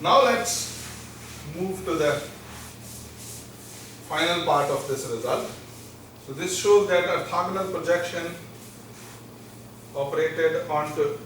Now let's move to the final part of this result. So this shows that orthogonal projection operated onto,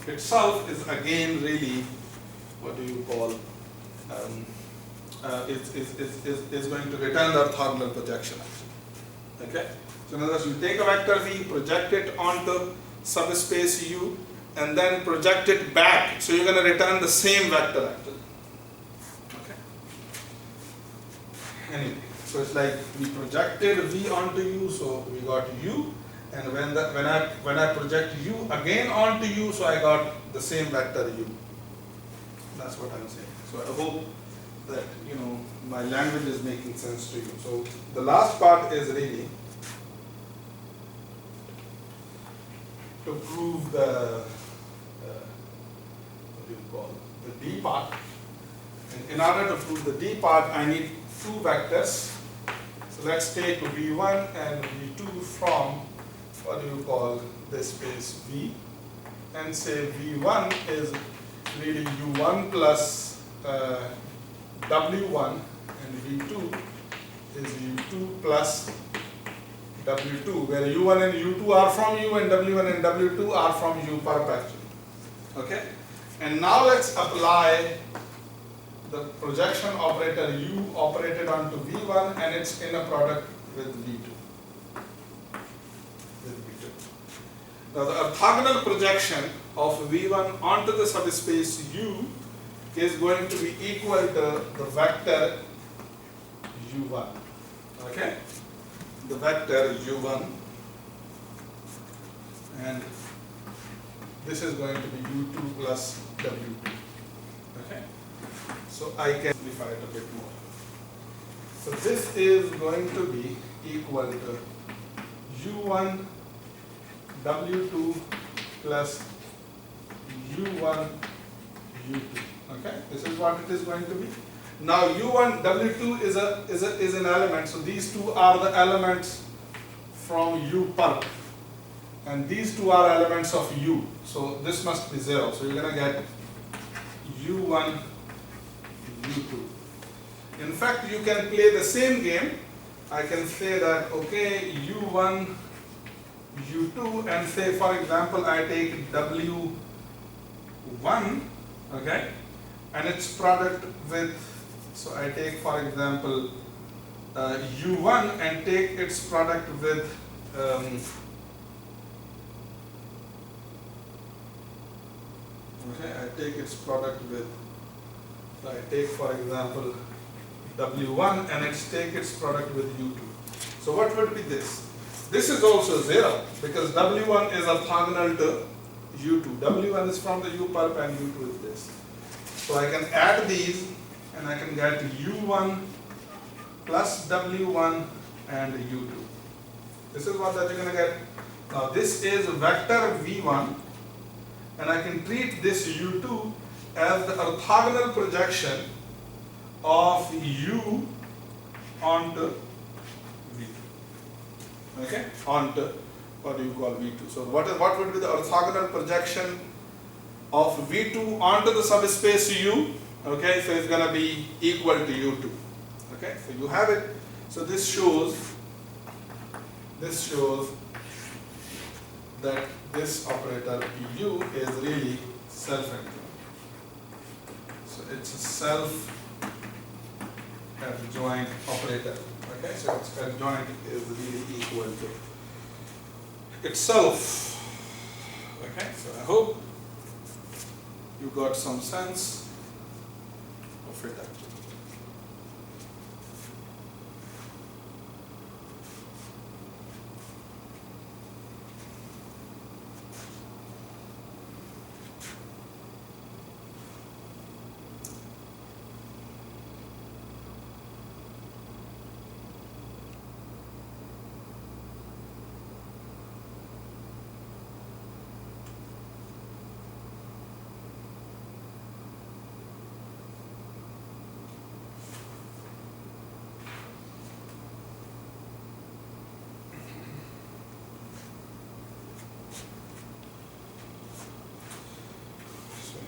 itself is again really, what do you call, is going to return the orthogonal projection. Okay? So in other words, you take a vector V, project it onto subspace U, and then project it back. So you're going to return the same vector actually. Okay? Anyway, so it's like we projected V onto U, so we got U, and when I project U again onto U, so I got the same vector U. That's what I'm saying. So I hope that my language is making sense to you. So the last part is really to prove the the D part. And in order to prove the D part, I need two vectors. So let's take V1 and V2 from this space V, and say V1 is really U1 plus W1, and V2 is U2 plus W2, where U1 and U2 are from U, and W1 and W2 are from U perpetually. Okay? And now let's apply the projection operator U operated onto V1 and its inner product with V2. Now the orthogonal projection of V1 onto the subspace U is going to be equal to the vector U1. Okay? The vector U1, and this is going to be U2 plus W2. Okay? So I can simplify it a bit more. So this is going to be equal to U1 W2 plus U1 U2. Okay? This is what it is going to be. Now U1 W2 is an element, so these two are the elements from U perp, and these two are elements of U. So this must be 0. So you're going to get U1 U2. In fact, you can play the same game. I can say that okay, U1 U2, and say for example I take W1, okay, and its product with, so I take for example U1 and take its product with okay, I take its product with, so I take for example W1 and take its product with U2. So what would be this? This is also 0 because W1 is orthogonal to U2. W1 is from the U perp and U2 is this. So I can add these and I can get U1 plus W1 and U2. This is what that you're going to get. Now this is vector V1, and I can treat this U2 as the orthogonal projection of U onto V2. Okay? Onto, what do you call V2? So what would be the orthogonal projection of V2 onto the subspace U? Okay, so it's going to be equal to U2. Okay, so you have it. So this shows that this operator U is really self-adjoint. So it's a self-adjoint operator. Okay, so its adjoint is really equal to itself. Okay, so I hope you got some sense of it actually.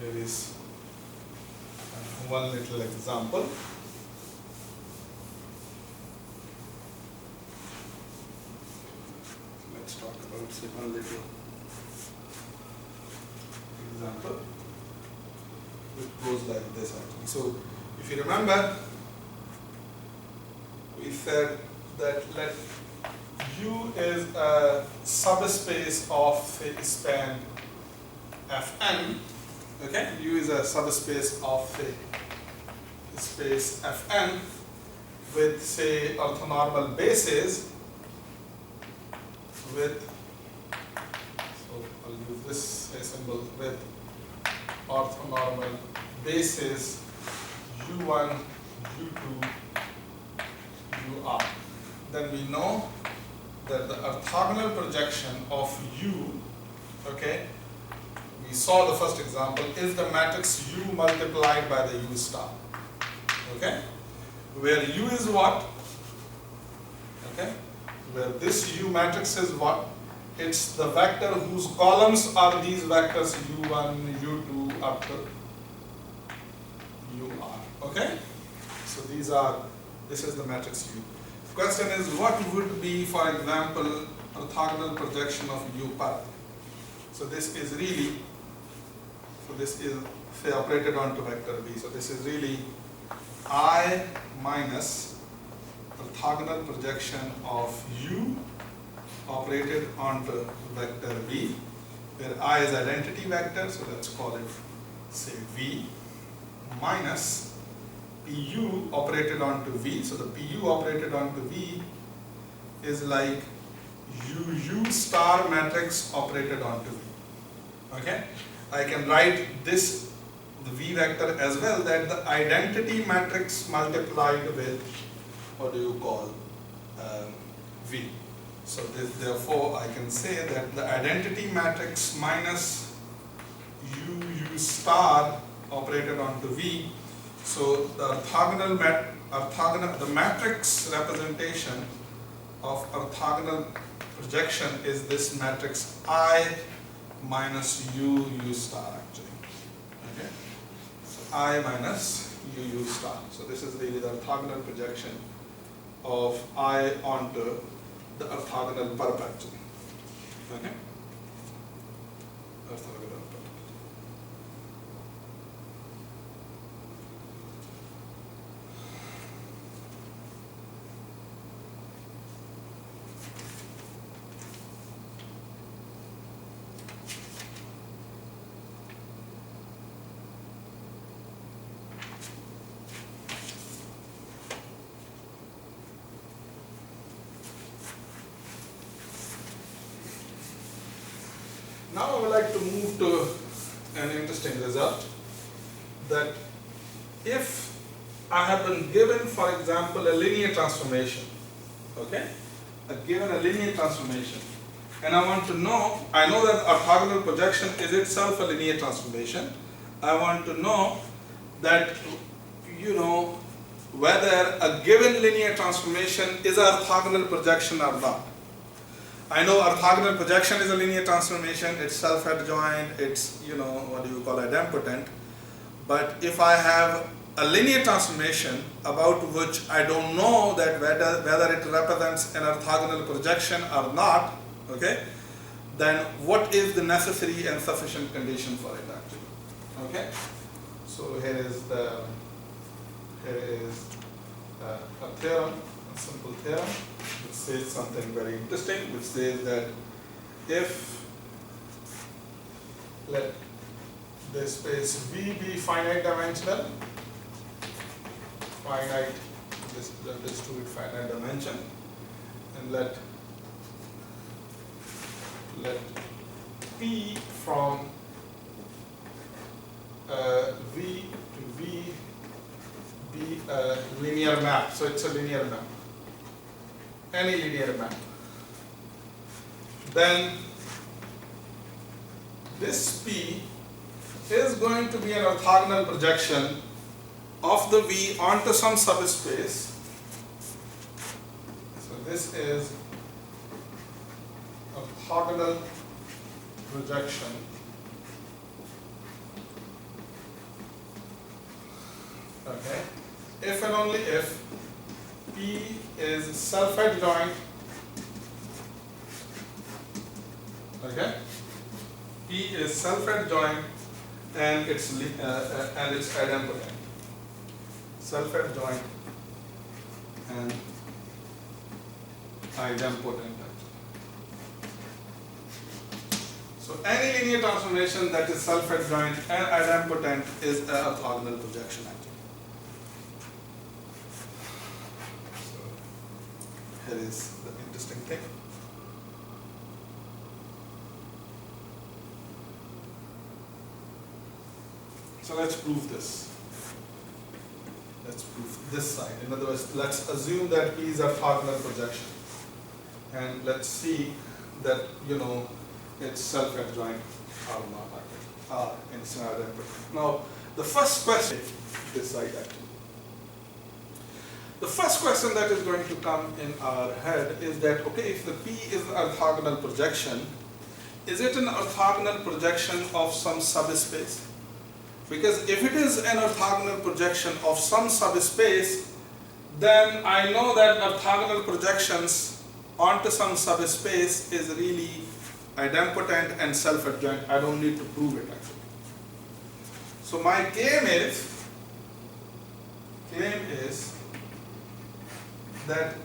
There is one little example. Let's talk about, say, one little example which goes like this actually. So if you remember, we said that let U is a subspace of, say, span Fn. Okay, U is a subspace of, say, space Fn with, say, orthonormal bases with, so I'll use this symbol, with orthonormal bases U1, U2, UR. Then we know that the orthogonal projection of U, okay, we saw the first example, is the matrix U multiplied by the U star. Okay, where U is what? Okay, where this U matrix is what? It's the vector whose columns are these vectors U1, U2 up to UR. Okay, so this is the matrix U. The question is, what would be, for example, orthogonal projection of U path? So this is really, so this is, say, operated onto vector B. So this is really I minus orthogonal projection of U operated onto vector B, where I is identity vector, so let's call it, say, V, minus PU operated onto V. So the PU operated onto V is like UU star matrix operated onto V. Okay, I can write this, the V vector, as well, that the identity matrix multiplied with, what do you call, V. So this, therefore I can say that the identity matrix minus UU star operated onto V. So the the matrix representation of orthogonal projection is this matrix I minus UU star actually. Okay, so I minus UU star. So this is really the orthogonal projection of I onto the orthogonal perpetual. Okay, orthogonal perpetual. Now I would like to move to an interesting result, that if I have been given, for example, a linear transformation, okay, given a linear transformation, and I want to know, I know that orthogonal projection is itself a linear transformation. I want to know that, you know, whether a given linear transformation is an orthogonal projection or not. I know orthogonal projection is a linear transformation, it's self-adjoint, it's, you know, what do you call, idempotent. But if I have a linear transformation about which I don't know that whether it represents an orthogonal projection or not, okay, then what is the necessary and sufficient condition for it actually? Okay, so here is a theorem, a simple theorem, which says something very interesting, which says that if, let the space V be finite dimensional, finite, let this to be finite dimension, and let P from V to V be a linear map. So it's a linear map, any linear map. Then this P is going to be an orthogonal projection of the V onto some subspace. So this is orthogonal projection okay, if and only if P is self-adjoint, okay, P is self-adjoint and it's idempotent. Self-adjoint and idempotent. So any linear transformation that is self-adjoint and idempotent is an orthogonal projection actually. So here is the interesting thing. So let's prove this. Let's prove this side. In other words, let's assume that P is a orthogonal projection. And let's see that, it's self-adjoint or not, in scenario. Now, the first question, this side actually. The first question that is going to come in our head is that, okay, if the P is an orthogonal projection, is it an orthogonal projection of some subspace? Because if it is an orthogonal projection of some subspace, then I know that orthogonal projections onto some subspace is really idempotent and self-adjoint. I don't need to prove it actually. So my claim is that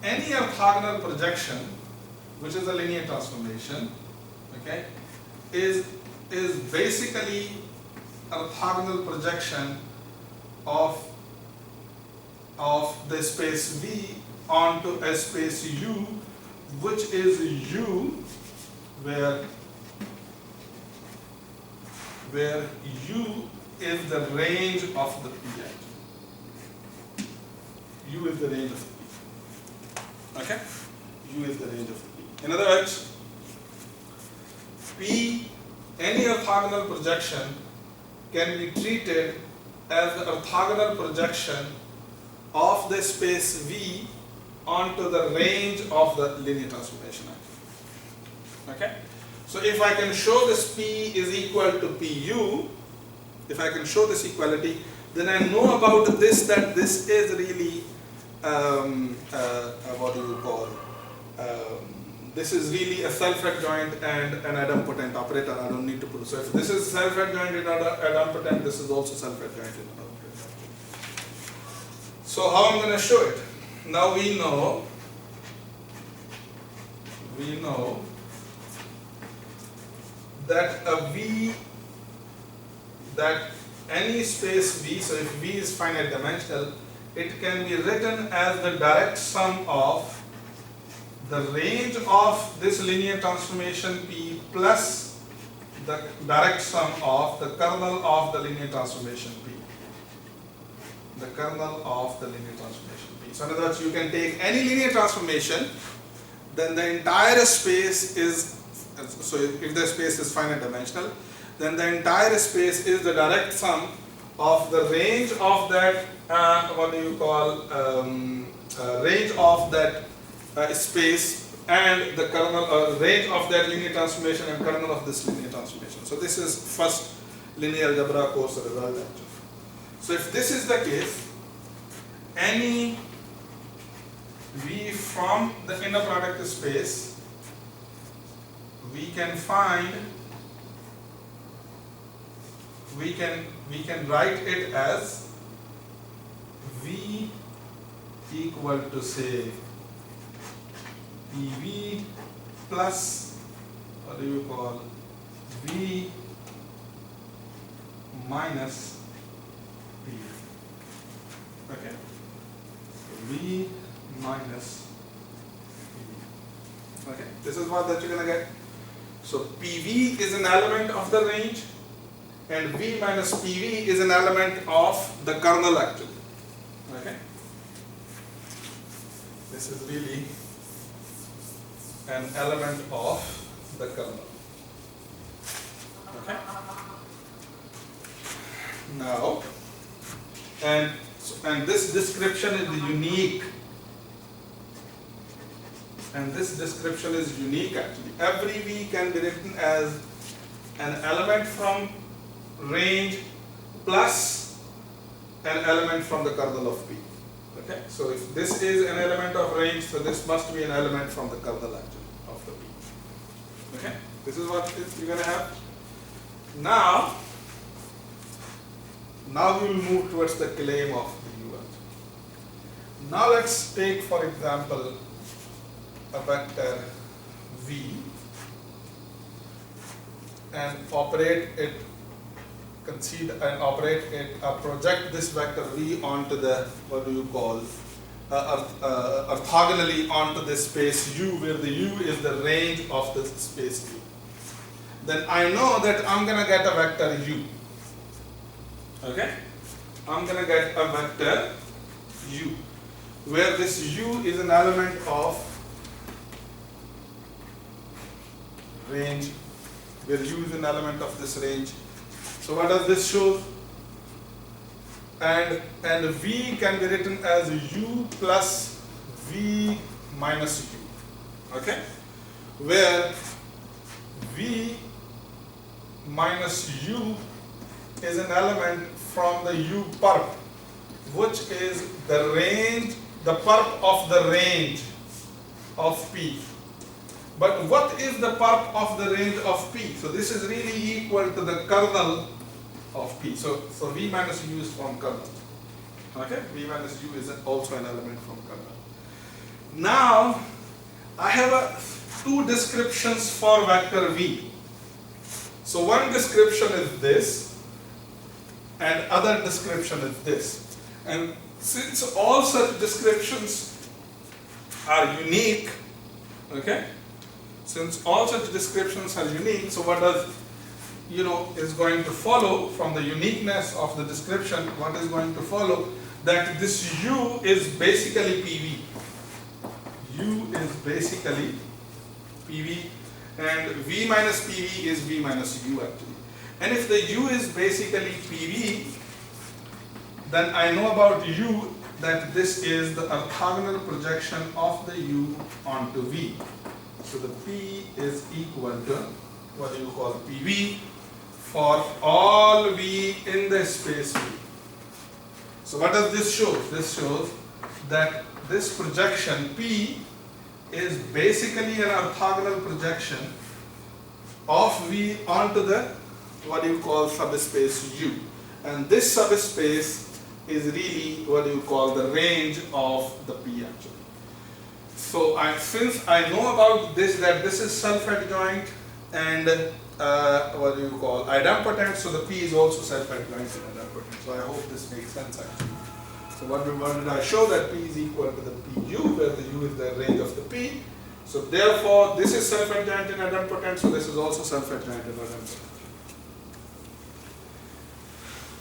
any orthogonal projection, which is a linear transformation, okay, is basically orthogonal projection of the space V onto a space U, which is U where U is the range of the P actually. U is the range of the P. Okay? U is the range of the P. In other words, P, any orthogonal projection can be treated as the orthogonal projection of the space V onto the range of the linear transformation. Okay? So if I can show this P is equal to PU, if I can show this equality, then I know about this, that this is really, what do you call, this is really a self-adjoint and an idempotent operator. I don't need to put. So if this is self-adjoint and idempotent, this is also self-adjoint and idempotent. So how I'm going to show it? Now we know that a V, that any space V, so if V is finite dimensional, it can be written as the direct sum of the range of this linear transformation P plus the direct sum of the kernel of the linear transformation P. The kernel of the linear transformation P. So in other words, you can take any linear transformation, then the entire space is, so if the space is finite dimensional, then the entire space is the direct sum of the range of that, what do you call, range of that space and the kernel, range of that linear transformation and kernel of this linear transformation. So this is first linear algebra course result actually. So if this is the case, any V from the inner product space, we can find, we can write it as V equal to, say, PV plus, what do you call, V minus P. Okay, so V minus PV. Okay, this is what that you're going to get. So PV is an element of the range and V minus PV is an element of the kernel actually. Okay, this is really an element of the kernel. Okay. Now, and this description is unique. And this description is unique actually. Every V can be written as an element from range plus an element from the kernel of P. Okay, so if this is an element of range, so this must be an element from the kernel actually of the P. Okay, this is what you're going to have. Now we will move towards the claim of the U. Now let's take, for example, a vector V and operate it, project this vector V onto the, what do you call, orthogonally onto this space U, where the U is the range of the space U. Then I know that I'm going to get a vector U. Okay? I'm going to get a vector U, where this U is an element of range, where U is an element of this range. So what does this show? And V can be written as U plus V minus U. Okay? Where V minus U is an element from the U perp, which is the range, the perp of the range of P. But what is the perp of the range of P? So this is really equal to the kernel of P. So V minus U is from kernel. Okay? V minus U is also an element from kernel. Now I have two descriptions for vector V. So one description is this, and other description is this. And since all such descriptions are unique, okay? Since all such descriptions are unique, so what does, is going to follow from the uniqueness of the description, what is going to follow? That this U is basically PV. U is basically PV, and V minus PV is V minus U actually. And if the U is basically PV, then I know about U that this is the orthogonal projection of the U onto V. So the P is equal to, what do you call, PV for all V in the space V. So what does this show? This shows that this projection P is basically an orthogonal projection of V onto the, what do you call, subspace U. And this subspace is really, what do you call, the range of the P actually. So since I know about this, that this is self-adjoint and what do you call, idempotent, so the P is also self-adjoint and idempotent. So I hope this makes sense actually. So what did I show? That P is equal to the PU, where the U is the range of the P. So therefore this is self-adjoint and idempotent, so this is also self-adjoint and idempotent.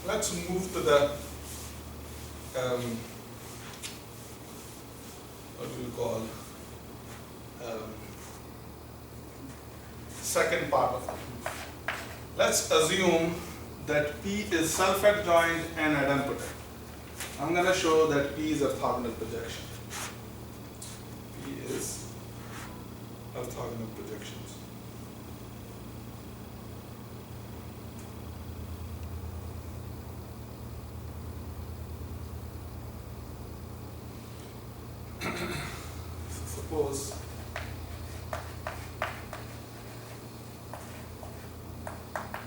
Let's move to the what do you call, second part of the proof. Let's assume that P is self-adjoint and idempotent. I'm going to show that P is orthogonal projection. P is orthogonal projections. So suppose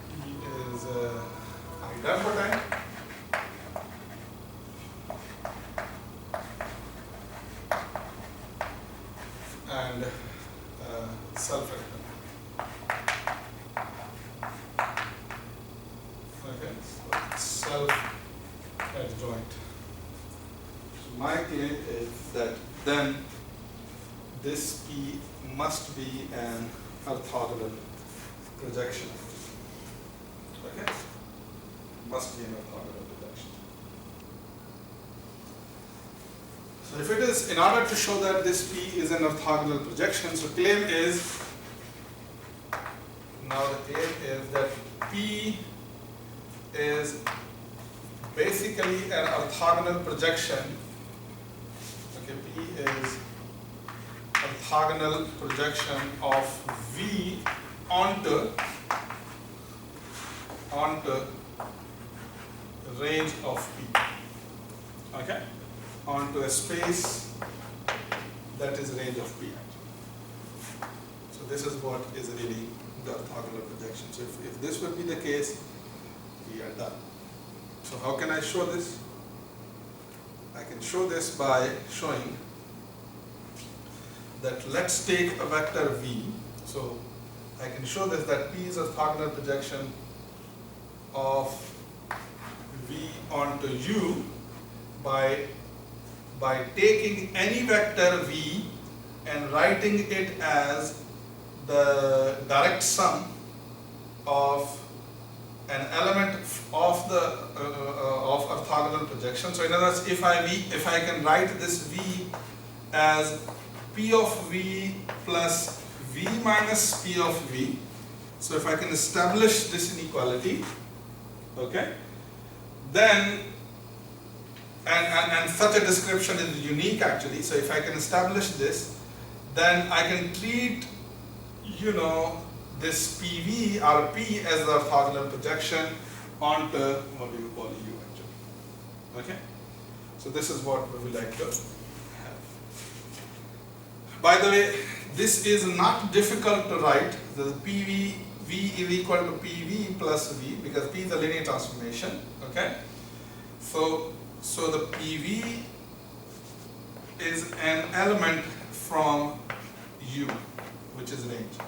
P is idempotent and self-adjoint. Okay, so self-adjoint. So my claim is that then this P must be an orthogonal projection. Okay? Must be an orthogonal projection. So if it is, in order to show that this P is an orthogonal projection, so claim is, now the claim is that P is basically an orthogonal projection. Okay, P is orthogonal projection of V onto range of P. okay, onto a space that is range of P. So this is what is really the orthogonal projection. So if this would be the case, we are done. So how can I show this? I can show this by showing that let's take a vector V. So I can show this that P is a orthogonal projection of V onto U by taking any vector V and writing it as the direct sum of an element of the of orthogonal projection. So in other words, if I can write this V as P of V plus V minus P of V, so if I can establish this inequality, okay, then and such a description is unique actually. So if I can establish this, then I can treat, you know, this PV or P as the orthogonal projection onto what do you call U actually. Okay? So this is what we would like to have. By the way, this is not difficult to write. The PV V is equal to PV plus V because P is a linear transformation. Okay? So the PV is an element from U, which is range.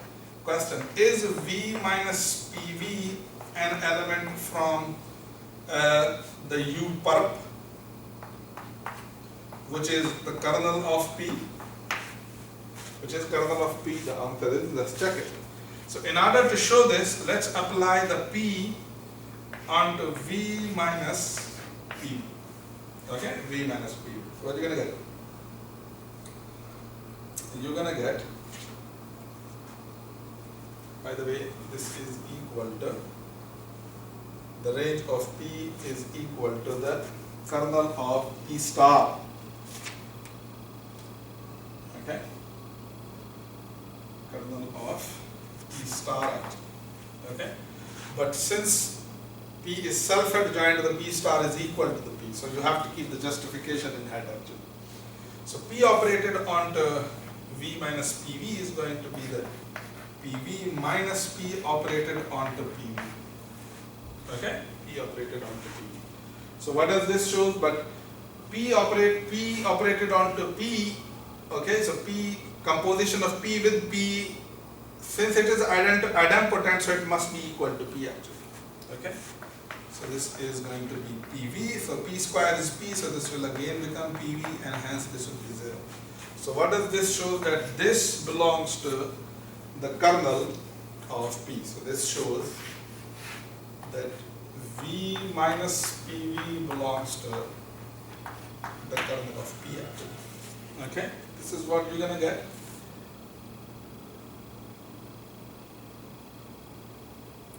Question: is V minus PV an element from the U perp, which is the kernel of P? Which is kernel of P? The answer is, let's check it. So in order to show this, let's apply the P onto V minus P. Okay, V minus P. So what are you going to get? You're going to get, by the way, this is equal to, the range of P is equal to the kernel of P star. Okay? Kernel of P star. Okay? But since P is self-adjoint, the P star is equal to the P. So you have to keep the justification in head actually. So P operated onto V minus PV is going to be the PV minus P operated onto PV. Okay? P operated onto PV. So what does this show? But P operated onto P. Okay, so P, composition of P with P, since it is idempotent, so it must be equal to P actually. Okay? So this is going to be PV. So P square is P, so this will again become PV, and hence this will be 0. So what does this show? That this belongs to the kernel of P. So this shows that V minus PV belongs to the kernel of P actually. Okay? This is what you're going to get.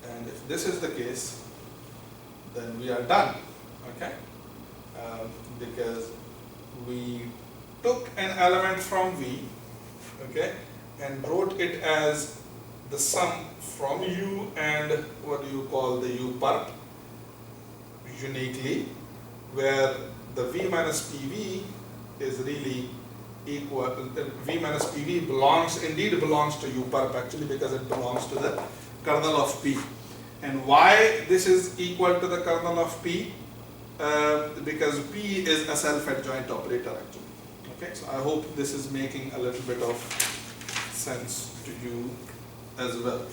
And if this is the case, then we are done. Okay? Because we took an element from V, okay, and wrote it as the sum from U and what do you call the U perp uniquely, where the V minus PV is really equal, V minus PV indeed belongs to U perp actually, because it belongs to the kernel of P. And why this is equal to the kernel of P? Because P is a self-adjoint operator actually. Okay, so I hope this is making a little bit of sense to you as well.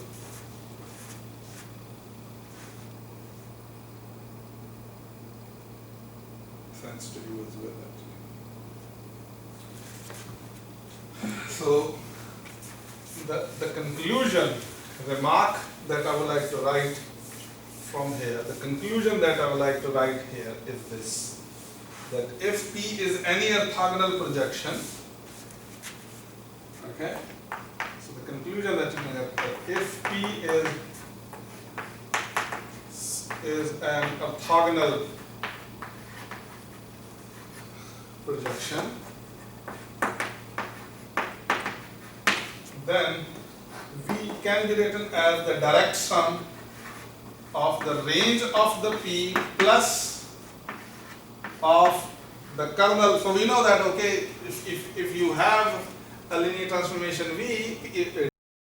Sense to you as well actually. So the conclusion remark that I would like to write from here, the conclusion that I would like to write here is this, that if P is any orthogonal projection, okay, so the conclusion that you can get, that if P is an orthogonal projection, then V can be written as the direct sum of the range of the P plus of the kernel. So we know that, okay, if you have a linear transformation V,